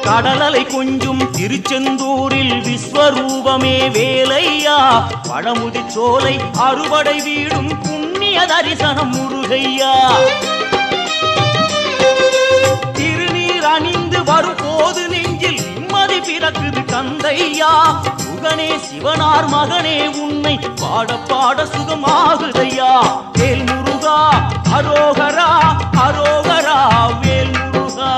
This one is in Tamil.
கடலலை கொஞ்சும் திருச்செந்தூரில் விஸ்வரூபமே வேலையா பழமுதி சோலை அறுபடை வீடும் புண்ணிய தரிசனம் முருகையா திருநீர் அணிந்து வரும் போது நெஞ்சில் நிம்மதி பிறக்குது கந்தையா சுகனே சிவனார் மகனே உன்னை பாட பாட சுகமாகுதையா வேல் முருகா அரோகரா அரோகரா வேல் முருகா